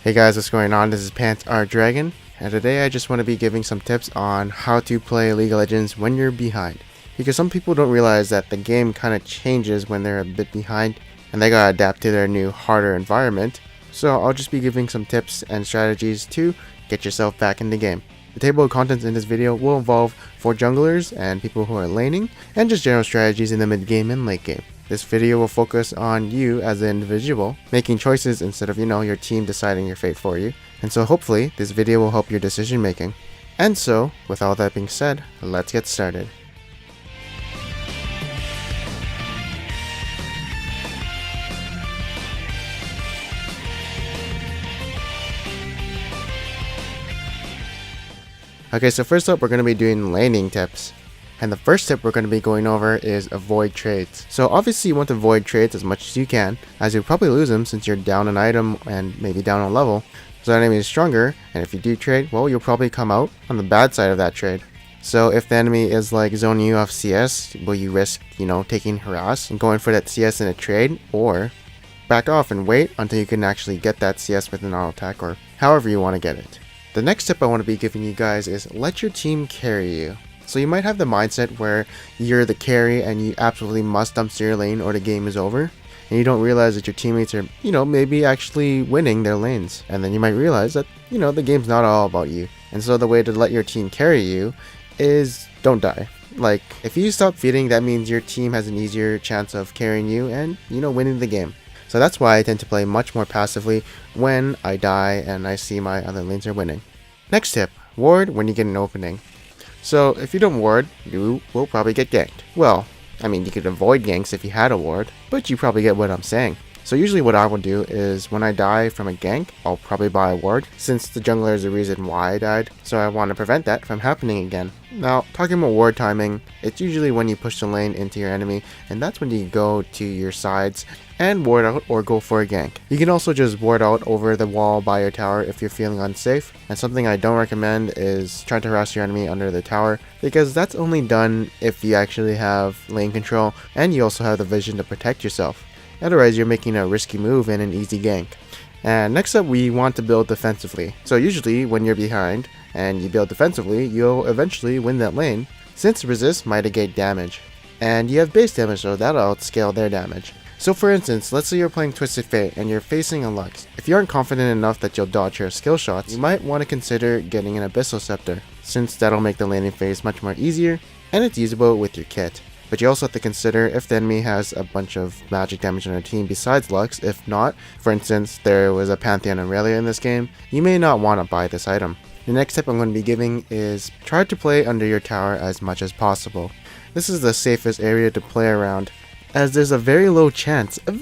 Hey guys, what's going on? This is Pants Our Dragon, and today I just want to be giving some tips on how to play League of Legends when you're behind. Because some people don't realize that the game kind of changes when they're a bit behind, and they gotta adapt to their new, harder environment. So I'll just be giving some tips and strategies to get yourself back in the game. The table of contents in this video will involve for junglers and people who are laning, and just general strategies in the mid game and late game. This video will focus on you as an individual, making choices instead of, your team deciding your fate for you. And so hopefully, this video will help your decision making. And so, with all that being said, let's get started. Okay, so first up, we're going to be doing laning tips. And the first tip we're going to be going over is avoid trades. So obviously you want to avoid trades as much as you can, as you'll probably lose them since you're down an item and maybe down on level. So the enemy is stronger, and if you do trade, well, you'll probably come out on the bad side of that trade. So if the enemy is like zoning you off CS, will you risk, taking harass and going for that CS in a trade, or back off and wait until you can actually get that CS with an auto attack, or however you want to get it. The next tip I want to be giving you guys is let your team carry you. So you might have the mindset where you're the carry and you absolutely must dumpster your lane or the game is over. And you don't realize that your teammates are, maybe actually winning their lanes. And then you might realize that, the game's not all about you. And so the way to let your team carry you is don't die. Like, if you stop feeding, that means your team has an easier chance of carrying you and, winning the game. So that's why I tend to play much more passively when I die and I see my other lanes are winning. Next tip, ward when you get an opening. So if you don't ward, you will probably get ganked. Well, you could avoid ganks if you had a ward, but you probably get what I'm saying. So usually what I will do is when I die from a gank, I'll probably buy a ward, since the jungler is the reason why I died, so I want to prevent that from happening again. Now, talking about ward timing, it's usually when you push the lane into your enemy, and that's when you go to your sides and ward out or go for a gank. You can also just ward out over the wall by your tower if you're feeling unsafe, and something I don't recommend is trying to harass your enemy under the tower, because that's only done if you actually have lane control and you also have the vision to protect yourself. Otherwise, you're making a risky move and an easy gank. And next up, we want to build defensively. So usually when you're behind and you build defensively, you'll eventually win that lane, since resist might negate damage. And you have base damage, so that'll outscale their damage. So for instance, let's say you're playing Twisted Fate and you're facing a Lux. If you aren't confident enough that you'll dodge her skill shots, you might want to consider getting an Abyssal Scepter, since that'll make the laning phase much more easier, and it's usable with your kit. But you also have to consider if the enemy has a bunch of magic damage on their team besides Lux. If not, for instance, there was a Pantheon Aurelia in this game, you may not want to buy this item. The next tip I'm going to be giving is try to play under your tower as much as possible. This is the safest area to play around, as there's a very low chance of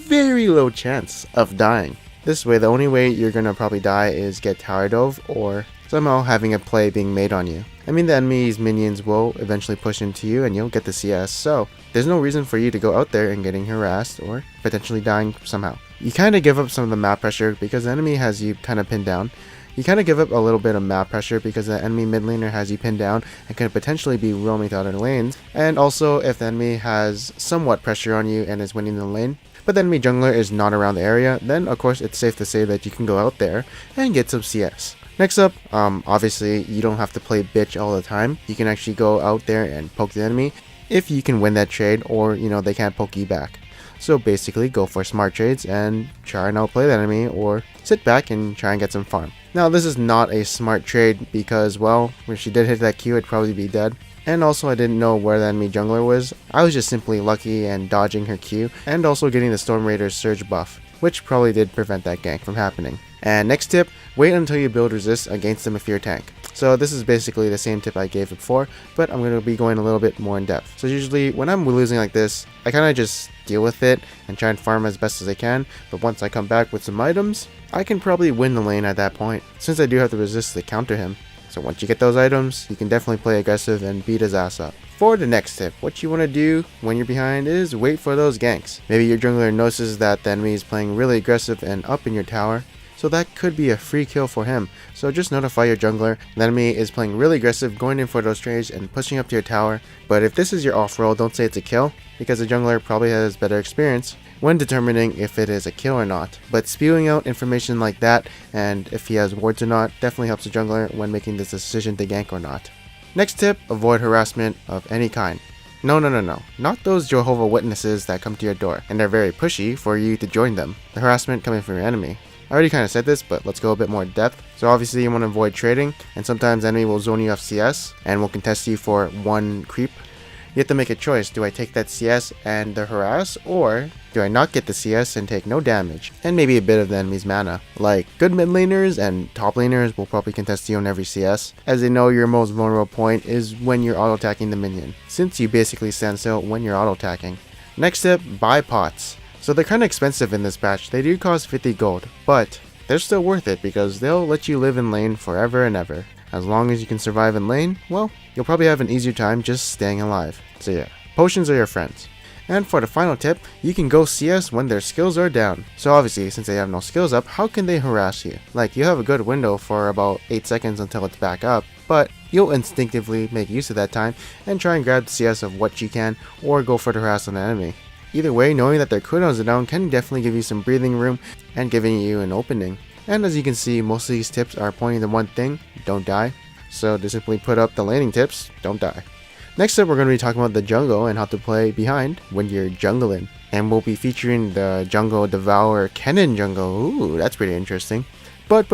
dying. This way, the only way you're going to probably die is get tower dove or somehow having a play being made on you. The enemy's minions will eventually push into you and you'll get the CS, so there's no reason for you to go out there and getting harassed or potentially dying somehow. You kind of give up some of the map pressure because the enemy has you kind of pinned down. You kind of give up a little bit of map pressure because the enemy mid laner has you pinned down and could potentially be roaming to other lanes. And also if the enemy has somewhat pressure on you and is winning the lane, but the enemy jungler is not around the area, then of course it's safe to say that you can go out there and get some CS. Next up, obviously you don't have to play bitch all the time. You can actually go out there and poke the enemy if you can win that trade, or they can't poke you back. So basically go for smart trades and try and outplay the enemy, or sit back and try and get some farm. Now this is not a smart trade because, well, if she did hit that Q, I'd probably be dead. And also I didn't know where the enemy jungler was. I was just simply lucky and dodging her Q, and also getting the Storm Raider's surge buff, which probably did prevent that gank from happening. And next tip, wait until you build resist against them if you're a tank. So this is basically the same tip I gave before, but I'm going to be going a little bit more in depth. So usually when I'm losing like this, I kind of just deal with it and try and farm as best as I can, but once I come back with some items, I can probably win the lane at that point, since I do have the resist to counter him. So once you get those items, you can definitely play aggressive and beat his ass up. For the next tip, what you want to do when you're behind is wait for those ganks. Maybe your jungler notices that the enemy is playing really aggressive and up in your tower, so that could be a free kill for him. So just notify your jungler the enemy is playing really aggressive, going in for those trades and pushing up to your tower. But if this is your off roll, don't say it's a kill, because the jungler probably has better experience when determining if it is a kill or not. But spewing out information like that and if he has wards or not definitely helps the jungler when making this decision to gank or not. Next tip, avoid harassment of any kind. No, not those Jehovah's Witnesses that come to your door and are very pushy for you to join them. The harassment coming from your enemy. I already kind of said this, but let's go a bit more in depth. So obviously you want to avoid trading, and sometimes the enemy will zone you off CS and will contest you for one creep. You have to make a choice. Do I take that CS and the harass, or do I not get the CS and take no damage and maybe a bit of the enemy's mana? Like, good mid laners and top laners will probably contest you on every CS, as they know your most vulnerable point is when you're auto attacking the minion, since you basically stand still when you're auto attacking. Next tip, buy pots. So they're kind of expensive in this patch. They do cost 50 gold, but they're still worth it because they'll let you live in lane forever and ever. As long as you can survive in lane, well, you'll probably have an easier time just staying alive. So yeah, potions are your friends. And for the final tip, you can go CS when their skills are down. So obviously, since they have no skills up, how can they harass you? Like, you have a good window for about 8 seconds until it's back up, but you'll instinctively make use of that time and try and grab the CS of what you can, or go for the harass on the enemy. Either way, knowing that their cooldowns are down can definitely give you some breathing room and giving you an opening. And as you can see, most of these tips are pointing to one thing: don't die. So to simply put up the laning tips, don't die. Next up, we're going to be talking about the jungle and how to play behind when you're jungling. And we'll be featuring the Jungle Devour Kennen jungle. Ooh, that's pretty interesting. But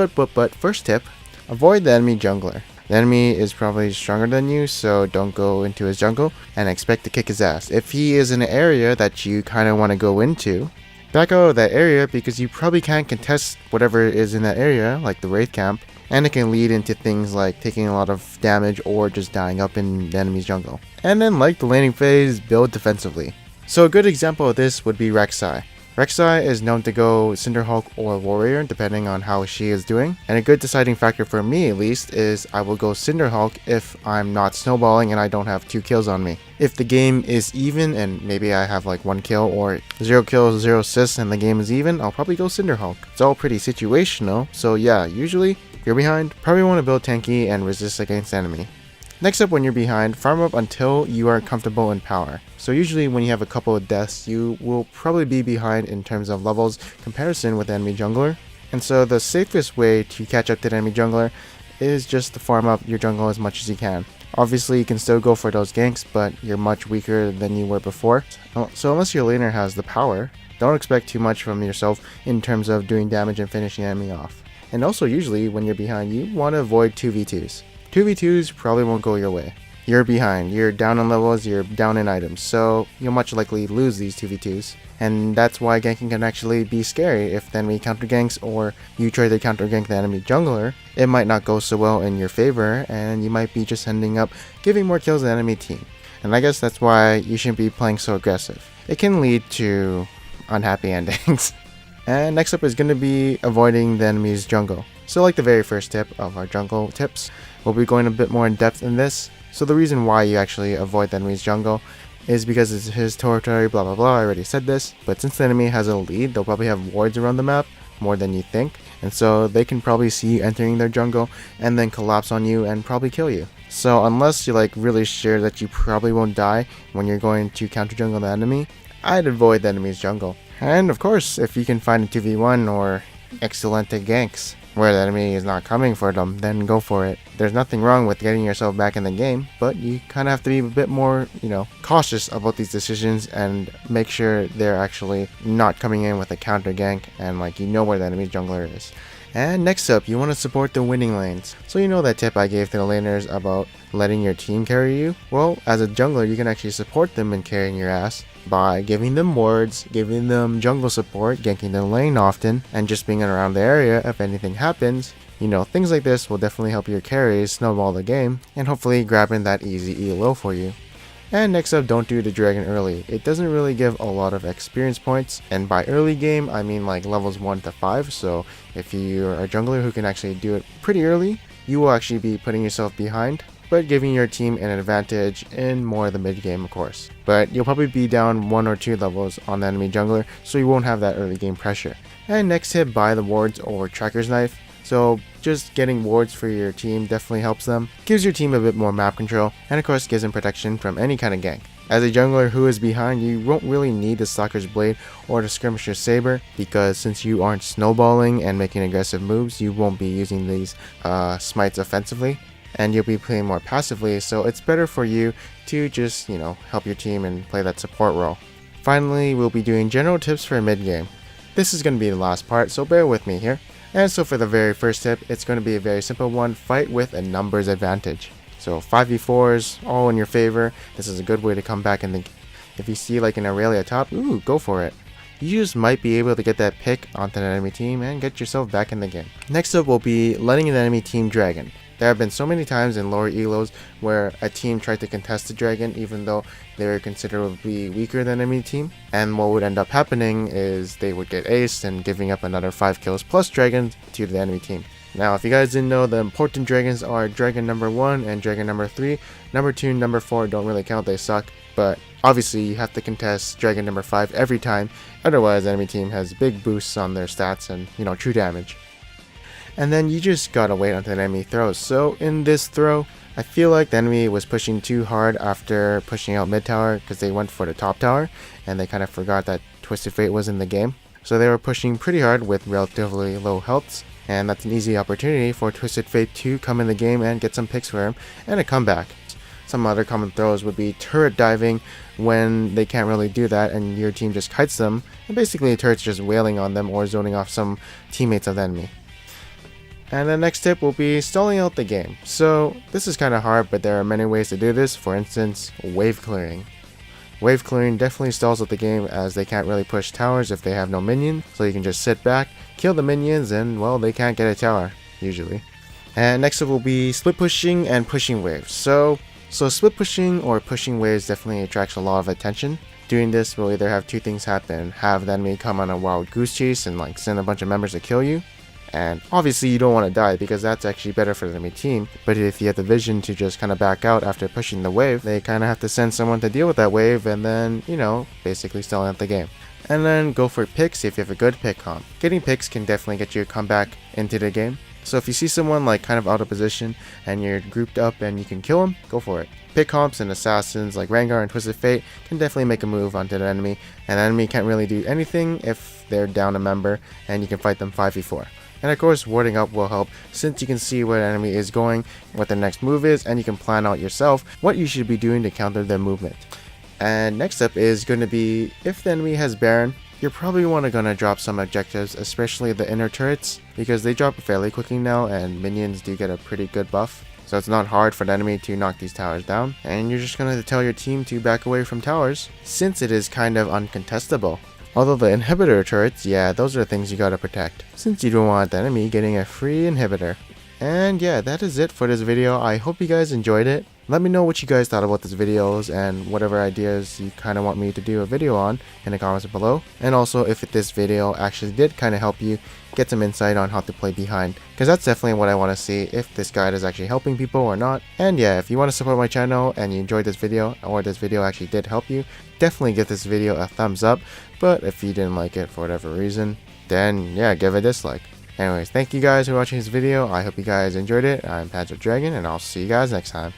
first tip, avoid the enemy jungler. The enemy is probably stronger than you, so don't go into his jungle and expect to kick his ass. If he is in an area that you kind of want to go into, back out of that area because you probably can't contest whatever is in that area, like the Wraith camp, and it can lead into things like taking a lot of damage or just dying up in the enemy's jungle. And then, like the laning phase, build defensively. So a good example of this would be Rek'Sai. Rek'Sai is known to go Cinderhulk or Warrior depending on how she is doing, and a good deciding factor for me at least is I will go Cinderhulk if I'm not snowballing and I don't have 2 kills on me. If the game is even and maybe I have like 1 kill or 0 kills, 0 assists and the game is even, I'll probably go Cinderhulk. It's all pretty situational, so yeah, usually if you're behind, probably want to build tanky and resist against enemy. Next up, when you're behind, farm up until you are comfortable in power. So usually when you have a couple of deaths, you will probably be behind in terms of levels comparison with the enemy jungler. And so the safest way to catch up to the enemy jungler is just to farm up your jungle as much as you can. Obviously you can still go for those ganks, but you're much weaker than you were before. So unless your laner has the power, don't expect too much from yourself in terms of doing damage and finishing the enemy off. And also usually when you're behind, you want to avoid 2v2s. 2v2s probably won't go your way. You're behind, you're down in levels, you're down in items, so you'll much likely lose these 2v2s. And that's why ganking can actually be scary. If the enemy counter ganks or you try to counter gank the enemy jungler, it might not go so well in your favor and you might be just ending up giving more kills to the enemy team. And I guess that's why you shouldn't be playing so aggressive. It can lead to unhappy endings. And next up is going to be avoiding the enemy's jungle. So like the very first tip of our jungle tips, we'll be going a bit more in depth in this. So the reason why you actually avoid the enemy's jungle is because it's his territory, blah blah blah, I already said this. But since the enemy has a lead, they'll probably have wards around the map, more than you think. And so they can probably see you entering their jungle and then collapse on you and probably kill you. So unless you're like really sure that you probably won't die when you're going to counter jungle the enemy, I'd avoid the enemy's jungle. And of course, if you can find a 2v1 or Excelente ganks where the enemy is not coming for them, then go for it. There's nothing wrong with getting yourself back in the game, but you kind of have to be a bit more, cautious about these decisions and make sure they're actually not coming in with a counter gank and where the enemy's jungler is. And next up, you want to support the winning lanes. So you know that tip I gave to the laners about letting your team carry you? Well, as a jungler, you can actually support them in carrying your ass by giving them wards, giving them jungle support, ganking the lane often, and just being around the area if anything happens. Things like this will definitely help your carries snowball the game, and hopefully grabbing that easy elo for you. And next up, don't do the dragon early. It doesn't really give a lot of experience points, and by early game, I mean like levels 1 to 5, so if you're a jungler who can actually do it pretty early, you will actually be putting yourself behind, but giving your team an advantage in more of the mid game, of course. But you'll probably be down 1 or 2 levels on the enemy jungler, so you won't have that early game pressure. And next tip, buy the wards or Tracker's Knife. So just getting wards for your team definitely helps them, gives your team a bit more map control, and of course gives them protection from any kind of gank. As a jungler who is behind, you won't really need the Stalker's Blade or the Skirmisher Saber, because since you aren't snowballing and making aggressive moves, you won't be using these smites offensively, and you'll be playing more passively, so it's better for you to just, help your team and play that support role. Finally, we'll be doing general tips for mid game. This is going to be the last part, so bear with me here. And so for the very first tip, it's going to be a very simple one: fight with a numbers advantage. So 5v4s, all in your favor. This is a good way to come back in the... If you see like an Aurelia top, ooh, go for it. You just might be able to get that pick onto an enemy team and get yourself back in the game. Next up will be letting an enemy team dragon. There have been so many times in lower elos where a team tried to contest the dragon even though they were considerably weaker than enemy team, and what would end up happening is they would get aced and giving up another 5 kills plus dragons to the enemy team. Now, if you guys didn't know, the important dragons are dragon number 1 and dragon number 3. Number 2 and number 4 don't really count, they suck, but obviously you have to contest dragon number 5 every time, otherwise the enemy team has big boosts on their stats and, true damage. And then you just gotta wait until the enemy throws. So in this throw, I feel like the enemy was pushing too hard after pushing out mid tower, because they went for the top tower and they kind of forgot that Twisted Fate was in the game. So they were pushing pretty hard with relatively low healths, and that's an easy opportunity for Twisted Fate to come in the game and get some picks for him and a comeback. Some other common throws would be turret diving when they can't really do that and your team just kites them, and basically the turret's just wailing on them or zoning off some teammates of the enemy. And the next tip will be stalling out the game. So this is kind of hard, but there are many ways to do this. For instance, wave clearing. Wave clearing definitely stalls out the game, as they can't really push towers if they have no minion, so you can just sit back, kill the minions, and well, they can't get a tower, usually. And next up will be split pushing and pushing waves. So split pushing or pushing waves definitely attracts a lot of attention. Doing this will either have two things happen: have the enemy come on a wild goose chase and send a bunch of members to kill you, and obviously you don't want to die because that's actually better for the enemy team, but if you have the vision to just kind of back out after pushing the wave, they kind of have to send someone to deal with that wave and then, basically stalling out the game. And then go for picks if you have a good pick comp. Getting picks can definitely get you a comeback into the game. So if you see someone kind of out of position and you're grouped up and you can kill them, go for it. Pick comps and assassins like Rengar and Twisted Fate can definitely make a move onto the enemy, and the enemy can't really do anything if they're down a member, and you can fight them 5v4. And of course, warding up will help, since you can see where the enemy is going, what their next move is, and you can plan out yourself what you should be doing to counter their movement. And next up is going to be, if the enemy has Baron, you're probably gonna drop some objectives, especially the inner turrets, because they drop fairly quickly now and minions do get a pretty good buff. So it's not hard for the enemy to knock these towers down, and you're just gonna tell your team to back away from towers, since it is kind of uncontestable. Although the inhibitor turrets, yeah, those are the things you gotta protect, since you don't want the enemy getting a free inhibitor. And yeah, that is it for this video. I hope you guys enjoyed it. Let me know what you guys thought about this videos and whatever ideas you kind of want me to do a video on in the comments below. And also if this video actually did kind of help you get some insight on how to play behind, because that's definitely what I want to see, if this guide is actually helping people or not. And yeah, if you want to support my channel and you enjoyed this video, or this video actually did help you, definitely give this video a thumbs up. But if you didn't like it for whatever reason, then yeah, give a dislike. Anyways, thank you guys for watching this video. I hope you guys enjoyed it. I'm Pads of Dragon, and I'll see you guys next time.